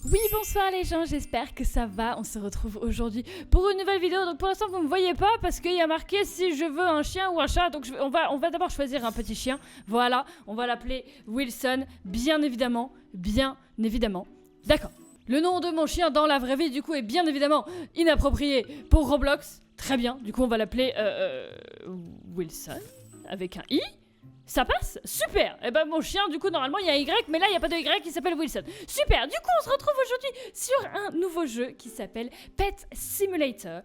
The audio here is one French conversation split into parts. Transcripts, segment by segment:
Oui, bonsoir les gens, j'espère que ça va. On se retrouve aujourd'hui pour une nouvelle vidéo. Donc pour l'instant, vous me voyez pas parce qu'il y a marqué si je veux un chien ou un chat. Donc on va d'abord choisir un petit chien. Voilà, on va l'appeler Wilson, bien évidemment. Bien évidemment. D'accord. Le nom de mon chien dans la vraie vie, du coup, est bien évidemment inapproprié pour Roblox. Très bien, du coup, on va l'appeler Wilson, avec un I. Ça passe? Super! Et ben mon chien, du coup, normalement, il y a un Y, mais là, il n'y a pas de Y, il s'appelle Wilson. Super! Du coup, on se retrouve aujourd'hui sur un nouveau jeu qui s'appelle Pet Simulator.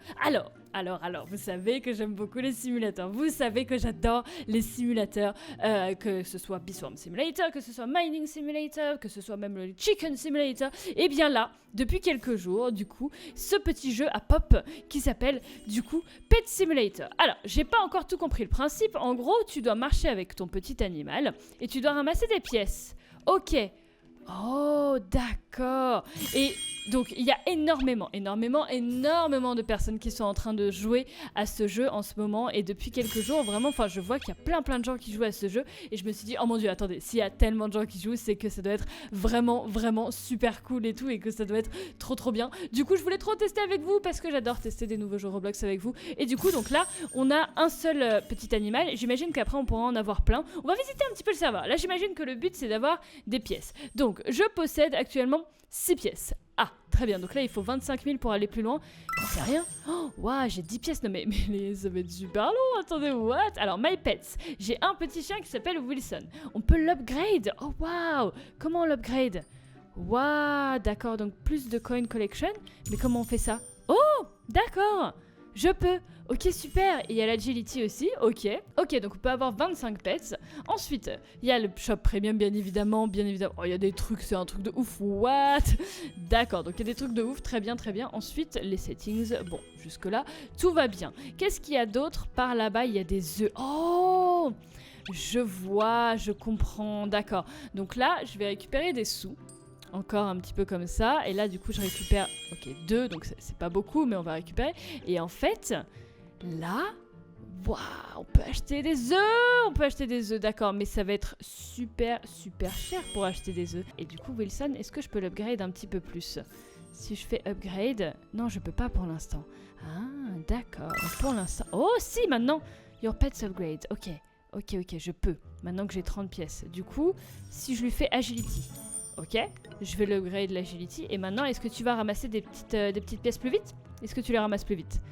Alors, vous savez que j'aime beaucoup les simulateurs. Vous savez que j'adore les simulateurs, que ce soit Beeswarm Simulator, que ce soit Mining Simulator, que ce soit même le Chicken Simulator. Et bien là, depuis quelques jours, du coup, ce petit jeu à pop qui s'appelle, du coup, Pet Simulator. Alors, j'ai pas encore tout compris le principe. En gros, tu dois marcher avec ton petit animal et tu dois ramasser des pièces. Ok. Oh, d'accord. Et donc, il y a énormément de personnes qui sont en train de jouer à ce jeu en ce moment. Et depuis quelques jours, vraiment, enfin, je vois qu'il y a plein de gens qui jouent à ce jeu. Et je me suis dit, oh mon dieu, attendez, s'il y a tellement de gens qui jouent, c'est que ça doit être vraiment super cool et tout. Et que ça doit être trop bien. Du coup, je voulais trop tester avec vous parce que j'adore tester des nouveaux jeux Roblox avec vous. Et du coup, donc là, on a un seul petit animal. J'imagine qu'après, on pourra en avoir plein. On va visiter un petit peu le serveur. Là, j'imagine que le but, c'est d'avoir des pièces. Donc, je possède actuellement 6 pièces. Ah, très bien. Donc là, il faut 25 000 pour aller plus loin. C'est rien. Oh, waouh, j'ai 10 pièces. Non, mais ça va être super long. Attendez, what? Alors, My Pets. J'ai un petit chien qui s'appelle Wilson. On peut l'upgrade. Oh, waouh. Comment on l'upgrade? Waouh, d'accord. Donc, plus de coin collection. Mais comment on fait ça? Oh, d'accord. Je peux. Ok, super. Et il y a l'agility aussi. Ok, donc on peut avoir 25 pets. Ensuite, il y a le shop premium, bien évidemment. Oh, il y a des trucs, c'est un truc de ouf. What? D'accord, donc il y a des trucs de ouf. Très bien. Ensuite, les settings. Bon, jusque-là, tout va bien. Qu'est-ce qu'il y a d'autre? Par là-bas, il y a des œufs. Oh! Je vois, je comprends. D'accord. Donc là, je vais récupérer des sous. Encore un petit peu comme ça. Et là, du coup, je récupère... Ok, 2, donc c'est pas beaucoup, mais on va récupérer. Et en fait, là... Waouh, on peut acheter des œufs. D'accord, mais ça va être super cher pour acheter des œufs. Et du coup, Wilson, est-ce que je peux l'upgrade un petit peu plus? Si je fais upgrade... Non, je peux pas pour l'instant. Ah, d'accord. Donc pour l'instant... Oh, si, maintenant! Your pets upgrade. Ok, je peux. Maintenant que j'ai 30 pièces. Du coup, si je lui fais agility... Ok, je vais l'upgrade l'agility. Et maintenant, est-ce que tu vas ramasser des petites pièces plus vite? Est-ce que tu les ramasses plus vite?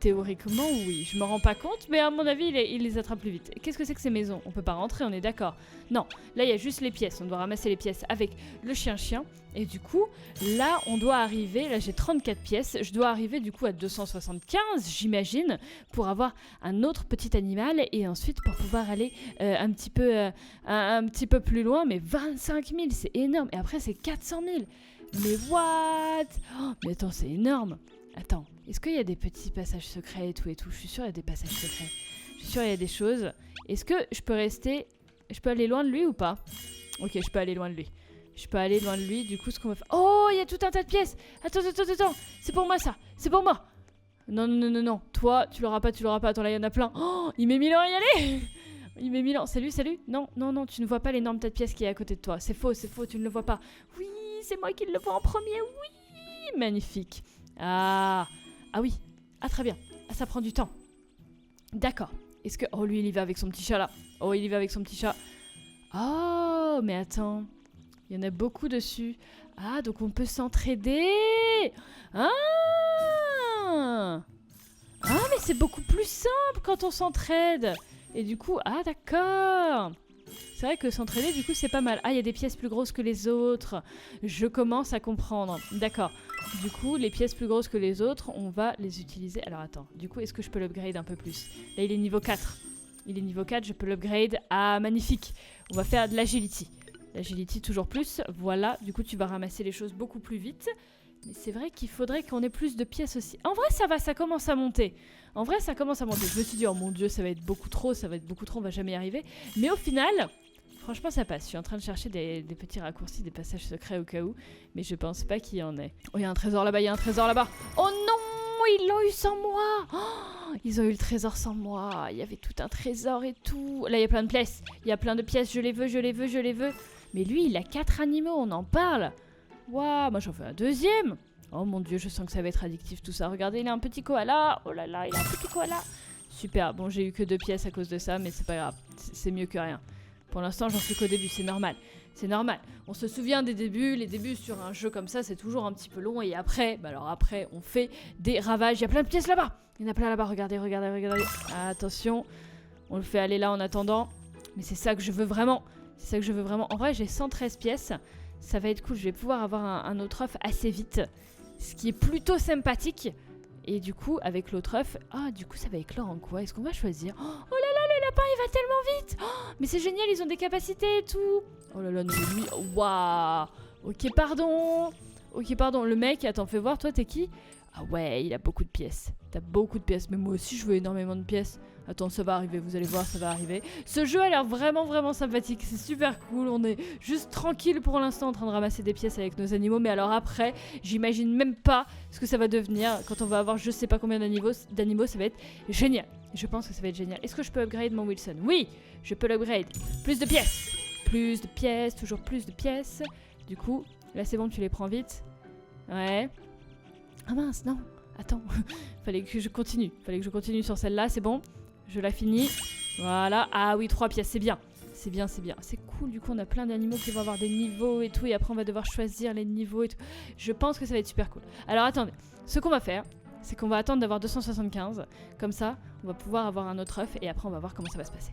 Théoriquement, oui. Je me rends pas compte, mais à mon avis, il les attrape plus vite. Qu'est-ce que c'est que ces maisons? On peut pas rentrer, on est d'accord. Non, là, il y a juste les pièces. On doit ramasser les pièces avec le chien. Et du coup, là, on doit arriver... Là, j'ai 34 pièces. Je dois arriver, du coup, à 275, j'imagine, pour avoir un autre petit animal. Et ensuite, pour pouvoir aller un petit peu plus loin. Mais 25 000, c'est énorme. Et après, c'est 400 000. Mais what? Oh, mais attends, c'est énorme. Attends, est-ce qu'il y a des petits passages secrets et tout? Je suis sûre qu'il y a des passages secrets. Je suis sûre qu'il y a des choses. Est-ce que je peux rester... Je peux aller loin de lui ou pas? Ok, je peux aller loin de lui. Du coup, ce qu'on va faire... Oh, il y a tout un tas de pièces. Attends. C'est pour moi, ça. C'est pour moi. Non. Toi, tu l'auras pas. Attends, là, il y en a plein. Oh, il met 1000 ans à y aller. Il met 1000 ans. Salut. Non, tu ne vois pas l'énorme tas de pièces qui est à côté de toi. C'est faux, tu ne le vois pas. Oui, c'est moi qui le vois en premier. Oui, magnifique. Ah oui. Ah, très bien. Ah, ça prend du temps. D'accord. Est-ce que... Oh, lui, il y va avec son petit chat, là. Oh, mais attends. Il y en a beaucoup dessus. Ah, donc on peut s'entraider. Ah, mais c'est beaucoup plus simple quand on s'entraide. Et du coup... Ah, d'accord. C'est vrai que s'entraider, du coup, c'est pas mal. Ah, il y a des pièces plus grosses que les autres. Je commence à comprendre. D'accord. Du coup, les pièces plus grosses que les autres, on va les utiliser. Alors, attends. Du coup, est-ce que je peux l'upgrade un peu plus? Là, il est niveau 4. Je peux l'upgrade. Ah, magnifique. On va faire de l'agility. L'agility, toujours plus. Voilà. Du coup, tu vas ramasser les choses beaucoup plus vite. Mais c'est vrai qu'il faudrait qu'on ait plus de pièces aussi. En vrai, ça va, ça commence à monter. Je me suis dit, oh mon dieu, ça va être beaucoup trop, on va jamais y arriver. Mais au final... Franchement, ça passe. Je suis en train de chercher des petits raccourcis, des passages secrets au cas où. Mais je pense pas qu'il y en ait. Oh, il y a un trésor là-bas. Oh non, ils l'ont eu sans moi. Oh, ils ont eu le trésor sans moi. Il y avait tout un trésor et tout. Là, il y a plein de pièces. Je les veux. Mais lui, il a 4 animaux, on en parle. Waouh, moi j'en fais un deuxième. Oh mon dieu, je sens que ça va être addictif tout ça. Regardez, il a un petit koala. Oh là là, il a un petit koala. Super, bon j'ai eu que 2 pièces à cause de ça, mais c'est pas grave. C'est mieux que rien. Pour l'instant, j'en suis qu'au début, c'est normal. C'est normal. On se souvient des débuts. Les débuts sur un jeu comme ça, c'est toujours un petit peu long. Et après, bah alors après, on fait des ravages. Il y a plein de pièces là-bas. Il y en a plein là-bas. Regardez, regardez, regardez. Attention. On le fait aller là en attendant. Mais c'est ça que je veux vraiment. C'est ça que je veux vraiment. En vrai, j'ai 113 pièces. Ça va être cool. Je vais pouvoir avoir un autre œuf assez vite. Ce qui est plutôt sympathique. Et du coup, avec l'autre œuf... Ah, du coup, ça va éclore en quoi? Est-ce qu'on va choisir? Oh là là, le lapin, il va tellement vite. Oh, mais c'est génial, ils ont des capacités et tout. Oh là là, non mais lui... Waouh. Ok, pardon. Ok, pardon. Le mec, attends, fais voir, toi, t'es qui? Ah ouais, il a beaucoup de pièces. T'as beaucoup de pièces. Mais moi aussi, je veux énormément de pièces. Attends, ça va arriver, vous allez voir, ça va arriver. Ce jeu a l'air vraiment, vraiment sympathique. C'est super cool. On est juste tranquille pour l'instant en train de ramasser des pièces avec nos animaux. Mais alors après, j'imagine même pas ce que ça va devenir. Quand on va avoir je sais pas combien d'animaux, ça va être génial. Je pense que ça va être génial. Est-ce que je peux upgrade mon Wilson? Oui, je peux l'upgrade. Plus de pièces. Plus de pièces, toujours plus de pièces. Du coup, là c'est bon, tu les prends vite. Ouais. Ah mince, non. Attends. Fallait que je continue. Fallait que je continue sur celle-là, c'est bon. Je la finis. Voilà. Ah oui, 3 pièces, c'est bien. C'est bien, c'est bien. C'est cool, du coup, on a plein d'animaux qui vont avoir des niveaux et tout. Et après, on va devoir choisir les niveaux et tout. Je pense que ça va être super cool. Alors, attendez. Ce qu'on va faire, c'est qu'on va attendre d'avoir 275. Comme ça, on va pouvoir avoir un autre œuf. Et après, on va voir comment ça va se passer.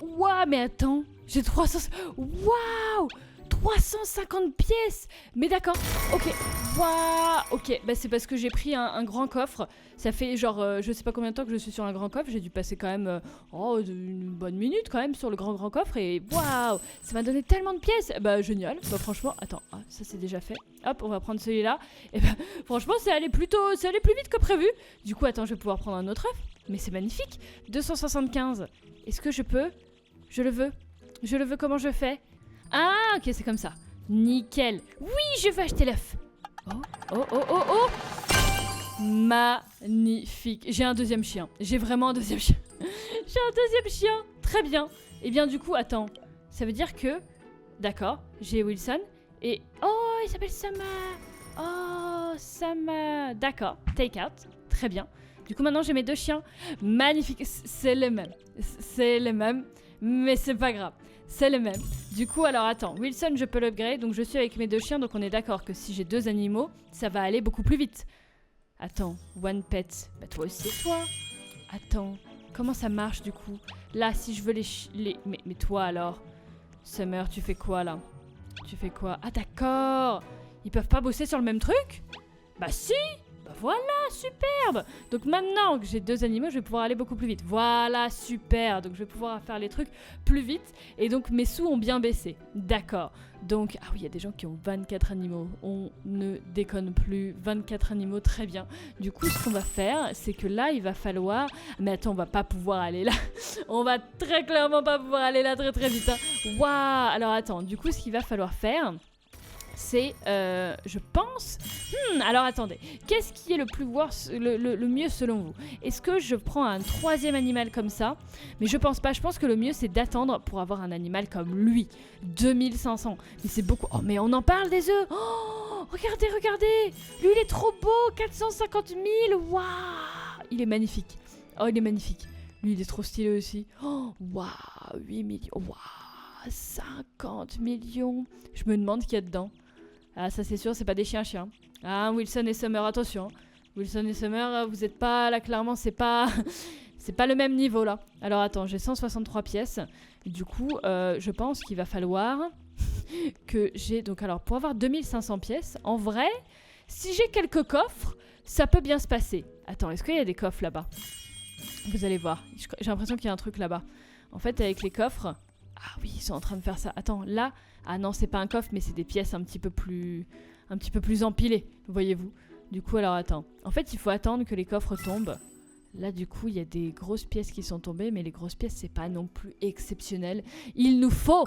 Waouh, mais attends. J'ai 300... Waouh, 350 pièces. Mais d'accord, ok. Waouh, ok. Bah c'est parce que j'ai pris un grand coffre. Ça fait genre, je sais pas combien de temps que je suis sur un grand coffre. J'ai dû passer quand même, une bonne minute quand même sur le grand coffre. Et waouh, ça m'a donné tellement de pièces. Bah génial. Bah franchement, attends, ça c'est déjà fait. Hop, on va prendre celui-là. Et bah franchement, c'est allé plus vite que prévu. Du coup, attends, je vais pouvoir prendre un autre œuf. Mais c'est magnifique. 275. Est-ce que je peux? Je le veux. Je le veux, comment je fais? Ah, ok, c'est comme ça. Nickel. Oui, je vais acheter l'œuf. Oh, oh, oh, oh, oh. Magnifique. J'ai un deuxième chien. J'ai vraiment un deuxième chien. J'ai un deuxième chien. Très bien. Et bien, du coup, attends. Ça veut dire que... D'accord, j'ai Wilson. Et... Oh, il s'appelle Sama. Oh, Sama. D'accord, take out. Très bien. Du coup, maintenant, j'ai mes 2 chiens. Magnifique. C'est les mêmes. C'est les mêmes. Mais c'est pas grave. C'est le même. Du coup, alors attends, Wilson, je peux l'upgrade, donc je suis avec mes 2 chiens, donc on est d'accord que si j'ai 2 animaux, ça va aller beaucoup plus vite. Attends, one pet. Bah toi aussi, toi. Attends, comment ça marche du coup? Là, si je veux les... Mais toi alors? Summer, tu fais quoi là? Tu fais quoi? Ah d'accord. Ils peuvent pas bosser sur le même truc? Bah si. Bah voilà, superbe. Donc maintenant que j'ai 2 animaux, je vais pouvoir aller beaucoup plus vite. Voilà, super. Donc je vais pouvoir faire les trucs plus vite. Et donc mes sous ont bien baissé. D'accord. Donc, ah oui, il y a des gens qui ont 24 animaux. On ne déconne plus. 24 animaux, très bien. Du coup, ce qu'on va faire, c'est que là, il va falloir... Mais attends, on va pas pouvoir aller là. On va très clairement pas pouvoir aller là très très vite. Hein. Waouh. Alors attends, du coup, ce qu'il va falloir faire... c'est, je pense... alors attendez, qu'est-ce qui est le mieux selon vous? Est-ce que je prends un 3e animal comme ça? Mais je pense pas, je pense que le mieux c'est d'attendre pour avoir un animal comme lui. 2500, mais c'est beaucoup... Oh mais on en parle des œufs. Oh, regardez, regardez. Lui il est trop beau, 450 000, waouh. Il est magnifique. Oh il est magnifique. Lui il est trop stylé aussi. Oh, waouh, 8 millions, waouh, 50 millions. Je me demande ce qu'il y a dedans. Ah, ça c'est sûr, c'est pas des chiens. Ah, Wilson et Summer, attention. Wilson et Summer, vous êtes pas... Là, clairement, c'est pas... c'est pas le même niveau, là. Alors, attends, j'ai 163 pièces. Du coup, je pense qu'il va falloir que j'ai... Donc, alors, pour avoir 2500 pièces, en vrai, si j'ai quelques coffres, ça peut bien se passer. Attends, est-ce qu'il y a des coffres là-bas? Vous allez voir. J'ai l'impression qu'il y a un truc là-bas. En fait, avec les coffres... Ah oui, ils sont en train de faire ça. Attends, là... Ah non, c'est pas un coffre, mais c'est des pièces un petit peu plus empilées, voyez-vous. Du coup, alors attends. En fait, il faut attendre que les coffres tombent. Là, du coup, il y a des grosses pièces qui sont tombées, mais les grosses pièces, c'est pas non plus exceptionnel. Il nous faut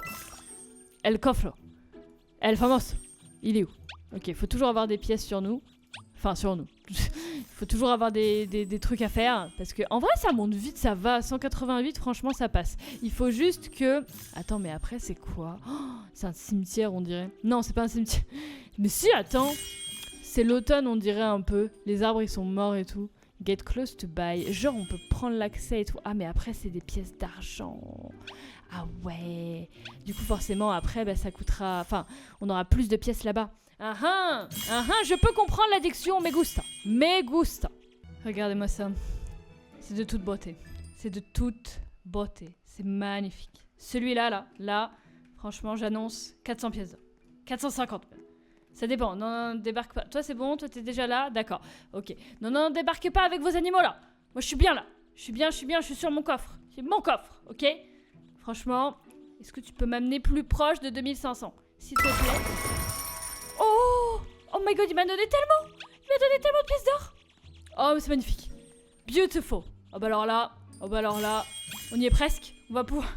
el cofre. El famoso. Il est où? Ok, il faut toujours avoir des pièces sur nous. Enfin, sur nous. Il faut toujours avoir des trucs à faire. Parce que en vrai, ça monte vite, ça va. 188, franchement, ça passe. Il faut juste que... Attends, mais après, c'est quoi? C'est un cimetière, on dirait. Non, c'est pas un cimetière. Mais si, attends. C'est l'automne, on dirait un peu. Les arbres, ils sont morts et tout. Get close to buy. Genre, on peut prendre l'accès et tout. Ah, mais après, c'est des pièces d'argent. Ah ouais. Du coup, forcément, après, bah, ça coûtera... Enfin, on aura plus de pièces là-bas. Je peux comprendre l'addiction, me gusta. Me gusta. Regardez-moi ça. C'est de toute beauté. C'est de toute beauté. C'est magnifique. Celui-là, là, franchement, j'annonce 400 pièces d'or. 450 même. Ça dépend. Non, débarque pas. Toi, c'est bon? Toi, t'es déjà là? D'accord. Ok. Non, débarquez pas avec vos animaux, là. Moi, je suis bien, là. Je suis sur mon coffre. C'est mon coffre, ok? Franchement, est-ce que tu peux m'amener plus proche de 2500? S'il te plaît. Oh my god, il m'a donné tellement! Il m'a donné tellement de pièces d'or! Oh, mais c'est magnifique. Beautiful. Oh bah alors là, on y est presque. On va pouvoir...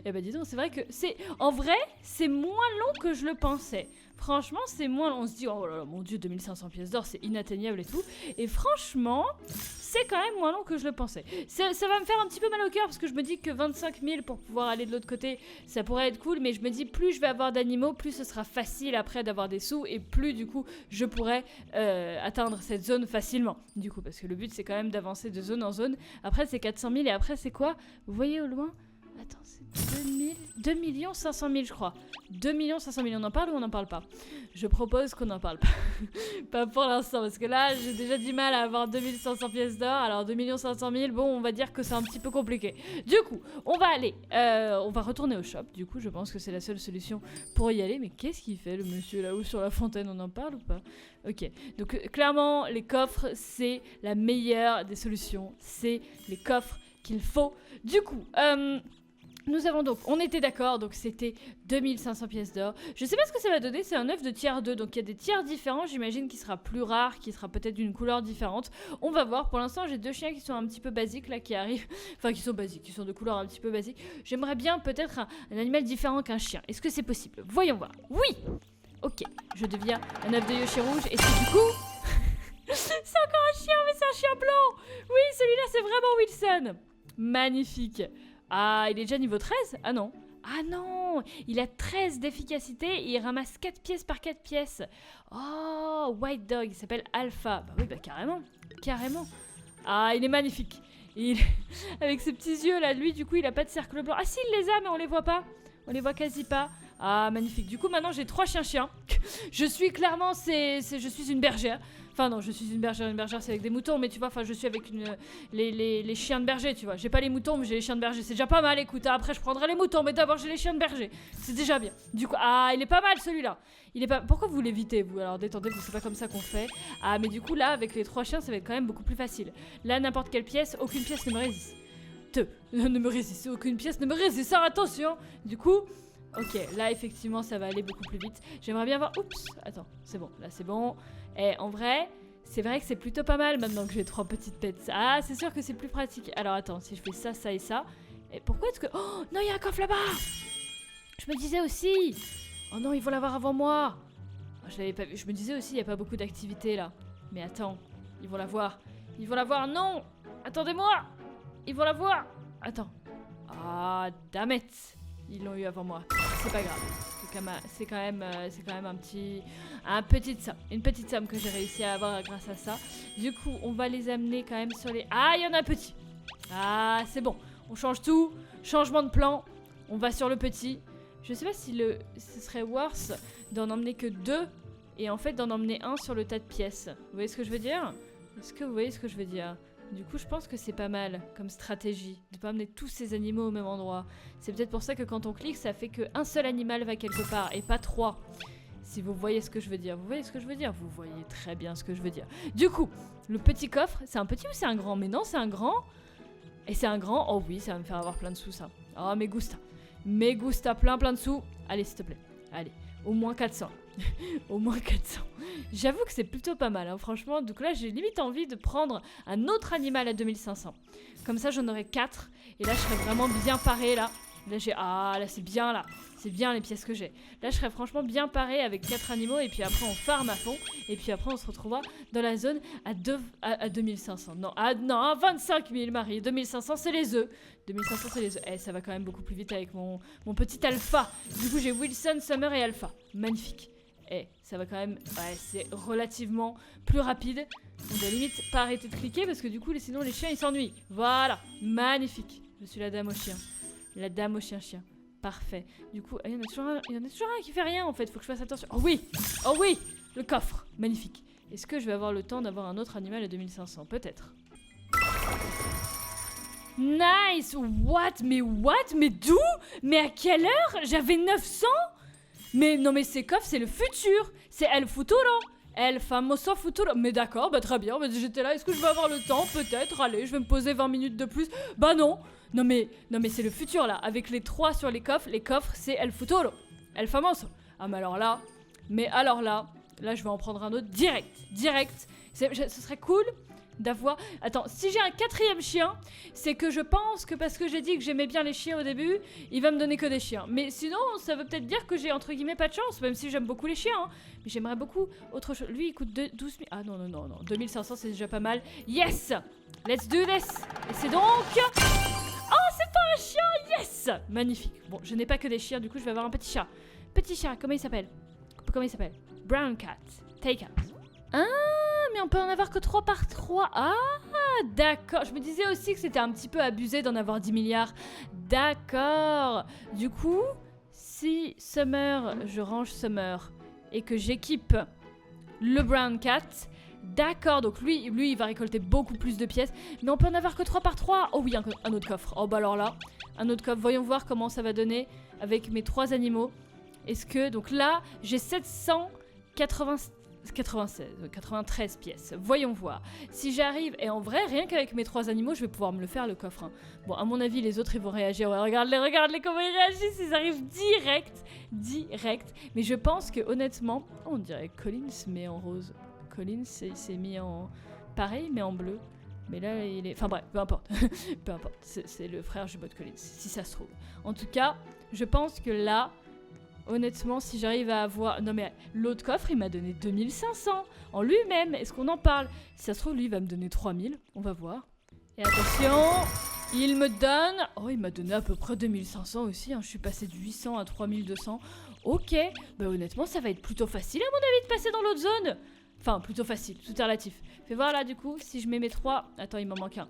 Eh bah dis donc, c'est vrai que c'est... En vrai, c'est moins long que je le pensais. Franchement, c'est moins long. On se dit, oh là là, mon dieu, 2500 pièces d'or, c'est inatteignable et tout. Et franchement, c'est quand même moins long que je le pensais. Ça va me faire un petit peu mal au cœur parce que je me dis que 25 000 pour pouvoir aller de l'autre côté, ça pourrait être cool. Mais je me dis, plus je vais avoir d'animaux, plus ce sera facile après d'avoir des sous. Et plus, du coup, je pourrai atteindre cette zone facilement. Du coup, parce que le but, c'est quand même d'avancer de zone en zone. Après, c'est 400 000 et après, c'est quoi? Vous voyez au loin? Attends, c'est 2 500 000, je crois. 2 500 000, on en parle ou on n'en parle pas? Je propose qu'on n'en parle pas. Pas pour l'instant, parce que là, j'ai déjà du mal à avoir 2500 pièces d'or. Alors, 2 500 000, bon, on va dire que c'est un petit peu compliqué. Du coup, on va aller, on va retourner au shop. Du coup, je pense que c'est la seule solution pour y aller. Mais qu'est-ce qu'il fait, le monsieur là-haut sur la fontaine? On en parle ou pas? Ok, donc clairement, les coffres, c'est la meilleure des solutions. C'est les coffres qu'il faut. Du coup, nous avons donc, on était d'accord, donc c'était 2500 pièces d'or. Je sais pas ce que ça va donner, c'est un œuf de tiers 2, donc il y a des tiers différents, j'imagine qu'il sera plus rare, qu'il sera peut-être d'une couleur différente. On va voir, pour l'instant j'ai 2 chiens qui sont un petit peu basiques là, qui arrivent, enfin qui sont basiques, qui sont de couleur un petit peu basique. J'aimerais bien peut-être un animal différent qu'un chien, est-ce que c'est possible? Voyons voir, oui. Ok, je deviens un œuf de Yoshi rouge, et c'est du coup... c'est encore un chien, mais c'est un chien blanc. Oui, celui-là c'est vraiment Wilson. Magnifique. Ah, il est déjà niveau 13? Ah non. Ah non, il a 13 d'efficacité et il ramasse 4 pièces par 4 pièces. Oh, White Dog, il s'appelle Alpha. Bah oui, bah carrément. Ah, il est magnifique. Avec ses petits yeux là, lui du coup il a pas de cercle blanc. Ah si, il les a mais on les voit pas. On les voit quasi pas. Ah, magnifique. Du coup maintenant j'ai 3 chiens. Je suis clairement, je suis une bergère. Enfin non, je suis une bergère c'est avec des moutons, mais tu vois, enfin je suis avec les chiens de berger, tu vois. J'ai pas les moutons, mais j'ai les chiens de berger, c'est déjà pas mal, écoute, après je prendrai les moutons, mais d'abord j'ai les chiens de berger, c'est déjà bien. Du coup, ah, il est pas mal celui-là. Il est pas... Pourquoi vous l'évitez, vous? Alors détendez-vous, c'est pas comme ça qu'on fait. Ah, mais du coup là, avec les 3 chiens, ça va être quand même beaucoup plus facile. Là, n'importe quelle pièce, aucune pièce ne me résiste. Aucune pièce ne me résiste, attention. Du coup... Ok, là effectivement ça va aller beaucoup plus vite. J'aimerais bien voir... Oups, attends, c'est bon, là c'est bon. Et en vrai, c'est vrai que c'est plutôt pas mal maintenant que j'ai 3 petites têtes. Ah, c'est sûr que c'est plus pratique. Alors attends, si je fais ça, ça et ça... Et pourquoi est-ce que... Oh non, il y a un coffre là-bas! Je me disais aussi... Oh non, ils vont l'avoir avant moi! Je l'avais pas vu. Je me disais aussi, il n'y a pas beaucoup d'activités là. Mais attends, ils vont l'avoir. Ils vont l'avoir, non! Attendez-moi! Ils vont l'avoir! Attends. Ah, damn it! Ils l'ont eu avant moi. C'est pas grave. C'est quand même une petite somme que j'ai réussi à avoir grâce à ça. Du coup, on va les amener quand même sur les... Ah, il y en a un petit. Ah, c'est bon. On change tout. Changement de plan. On va sur le petit. Je sais pas si ce serait worse d'en emmener que 2 et en fait d'en emmener un sur le tas de pièces. Vous voyez ce que je veux dire? Est-ce que vous voyez ce que je veux dire? Du coup, je pense que c'est pas mal comme stratégie de pas amener tous ces animaux au même endroit. C'est peut-être pour ça que quand on clique, ça fait qu'un seul animal va quelque part et pas 3. Si vous voyez ce que je veux dire. Vous voyez ce que je veux dire? Vous voyez très bien ce que je veux dire. Du coup, le petit coffre, c'est un petit ou c'est un grand? Mais non, c'est un grand. Et c'est un grand. Oh oui, ça va me faire avoir plein de sous, ça. Oh, me gusta. Me gusta, plein de sous. Allez, s'il te plaît. Allez, au moins 400. Au moins 400. J'avoue que c'est plutôt pas mal, hein, franchement. Donc là, j'ai limite envie de prendre un autre animal à 2500. Comme ça, j'en aurai 4. Et là, je serai vraiment bien parée, là. Là, j'ai... Ah, là, c'est bien, là. C'est bien les pièces que j'ai. Là, je serais franchement bien paré avec 4 animaux. Et puis après, on farm à fond. Et puis après, on se retrouvera dans la zone à 2500. Non, à 25 000, Marie. 2500, c'est les œufs. 2500, c'est les œufs. Eh, ça va quand même beaucoup plus vite avec mon petit alpha. Du coup, j'ai Wilson, Summer et Alpha. Magnifique. Eh, ça va quand même... Ouais, c'est relativement plus rapide. On doit limite pas arrêter de cliquer parce que du coup, sinon, les chiens, ils s'ennuient. Voilà. Magnifique. Je suis la dame au chien. La dame au chien-chien. Parfait. Du coup, il y en a toujours un qui fait rien, en fait. Faut que je fasse attention. Oh oui. Oh oui. Le coffre. Magnifique. Est-ce que je vais avoir le temps d'avoir un autre animal à 2500? Peut-être. Nice. What? Mais d'où? Mais à quelle heure? J'avais 900? Mais non, mais ces coffres, c'est le futur. C'est El Futuro. El famoso futuro. Mais d'accord, bah très bien. Bah, j'étais là. Est-ce que je vais avoir le temps? Peut-être. Allez, je vais me poser 20 minutes de plus. Bah non. Non mais c'est le futur là. Avec les 3 sur les coffres, c'est El futuro. El famoso. Ah mais alors là. Là, je vais en prendre un autre direct. Ce serait cool d'avoir... Attends, si j'ai un 4e chien, c'est que je pense que parce que j'ai dit que j'aimais bien les chiens au début, il va me donner que des chiens. Mais sinon, ça veut peut-être dire que j'ai entre guillemets pas de chance, même si j'aime beaucoup les chiens. Hein. Mais j'aimerais beaucoup autre chose. Lui, il coûte 12 000... Ah non. 2500, c'est déjà pas mal. Yes! Let's do this! Et c'est donc... Oh, c'est pas un chien! Yes! Magnifique. Bon, je n'ai pas que des chiens, du coup, je vais avoir un petit chat. Petit chat, comment il s'appelle? Brown cat. Take out. Ah, mais on peut en avoir que 3 par 3. Ah, d'accord. Je me disais aussi que c'était un petit peu abusé d'en avoir 10 milliards. D'accord. Du coup, si je range Summer et que j'équipe le Brown Cat, d'accord. Donc lui, il va récolter beaucoup plus de pièces. Mais on peut en avoir que 3 par 3. Oh oui, un autre coffre. Oh bah alors là, un autre coffre. Voyons voir comment ça va donner avec mes 3 animaux. Est-ce que... Donc là, j'ai 93 pièces. Voyons voir. Si j'arrive... Et en vrai, rien qu'avec mes 3 animaux, je vais pouvoir me le faire, le coffre. Hein. Bon, à mon avis, les autres, ils vont réagir. Ouais, regarde-les comment ils réagissent. Ils arrivent direct. Mais je pense que, honnêtement... Oh, on dirait Collins, mais en rose. Collins, il s'est mis en... Pareil, mais en bleu. Mais là, il est... Enfin bref, peu importe. C'est le frère Jubot Collins, si ça se trouve. En tout cas, je pense que là... Honnêtement, si j'arrive à avoir... Non mais l'autre coffre, il m'a donné 2500 en lui-même. Est-ce qu'on en parle? Si ça se trouve, lui, il va me donner 3000. On va voir. Et attention, il me donne... Oh, il m'a donné à peu près 2500 aussi. Hein. Je suis passé de 800 à 3200. Ok. Bah honnêtement, ça va être plutôt facile à mon avis de passer dans l'autre zone. Enfin, plutôt facile. Tout est relatif. Fais voir là, du coup, si je mets mes 3... Attends, il m'en manque un.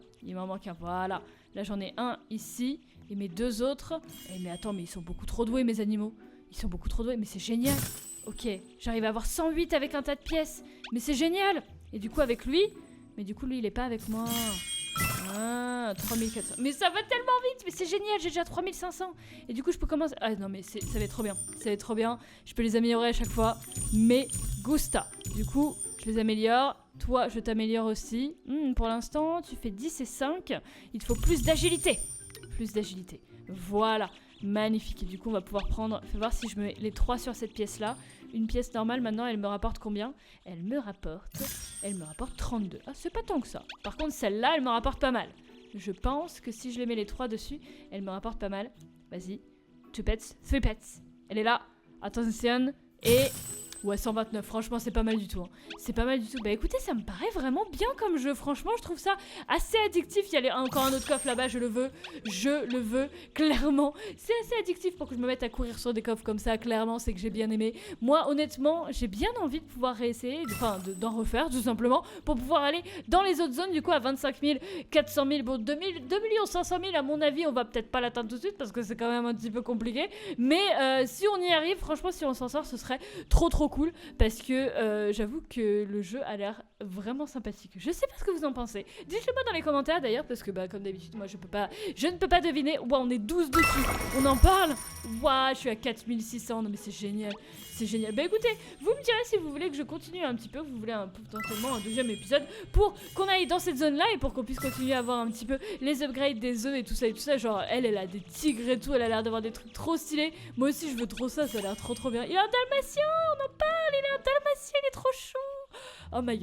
Voilà. Là, j'en ai un ici. Et mes 2 autres... Eh mais attends, mais ils sont beaucoup trop doués, mes animaux. Ils sont beaucoup trop doués, mais c'est génial. Ok, j'arrive à avoir 108 avec un tas de pièces. Mais c'est génial. Et du coup, avec lui... Mais du coup, lui, il est pas avec moi. Ah, 3400. Mais ça va tellement vite. Mais c'est génial, j'ai déjà 3500. Et du coup, je peux commencer... Ah non, mais ça va être trop bien. Ça va être trop bien. Je peux les améliorer à chaque fois. Mais gusta. Du coup, je les améliore. Toi, je t'améliore aussi. Pour l'instant, tu fais 10 et 5. Il te faut plus d'agilité. Voilà. Magnifique. Et du coup, on va pouvoir prendre... Fais voir si je mets les 3 sur cette pièce-là. Une pièce normale, maintenant, elle me rapporte combien? Elle me rapporte 32. Ah, c'est pas tant que ça. Par contre, celle-là, elle me rapporte pas mal. Je pense que si je les mets les 3 dessus, elle me rapporte pas mal. Vas-y. 2 pets, 3 pets. Elle est là. Attention. Et... Ouais, 129, franchement, c'est pas mal du tout. Hein. C'est pas mal du tout. Bah écoutez, ça me paraît vraiment bien comme jeu. Franchement, je trouve ça assez addictif. Il y a encore un autre coffre là-bas, je le veux, clairement. C'est assez addictif pour que je me mette à courir sur des coffres comme ça, clairement, c'est que j'ai bien aimé. Moi, honnêtement, j'ai bien envie de pouvoir réessayer, d'en refaire, tout simplement, pour pouvoir aller dans les autres zones, du coup, à 25 000, 400 000, bon, 2 500 000, à mon avis, on va peut-être pas l'atteindre tout de suite, parce que c'est quand même un petit peu compliqué. Mais si on y arrive, franchement, si on s'en sort, ce serait trop cool parce que j'avoue que le jeu a l'air vraiment sympathique. Je sais pas ce que vous en pensez. Dites-le moi dans les commentaires d'ailleurs parce que bah comme d'habitude moi je ne peux pas deviner. Ouah, on est 12 dessus. On en parle. Ouah, je suis à 4600. Non mais c'est génial. C'est génial. Bah écoutez, vous me direz si vous voulez que je continue un petit peu, vous voulez potentiellement un 2e épisode pour qu'on aille dans cette zone là et pour qu'on puisse continuer à voir un petit peu les upgrades des œufs et tout ça. Genre elle a des tigres et tout, elle a l'air d'avoir des trucs trop stylés. Moi aussi je veux trop ça a l'air trop bien. Il a un dalmatien, on en parle, il a un dalmatien, il est trop chou. Oh my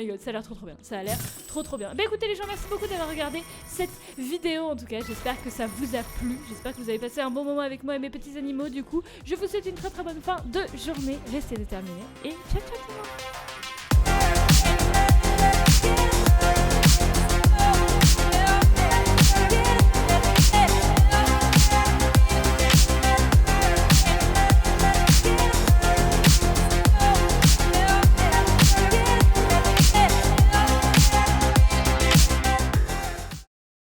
god, ça a l'air trop bien, ça a l'air trop bien. Bah écoutez les gens, merci beaucoup d'avoir regardé cette vidéo en tout cas, j'espère que ça vous a plu, j'espère que vous avez passé un bon moment avec moi et mes petits animaux. Du coup, je vous souhaite une très bonne fin de journée, restez déterminés et ciao tout le monde.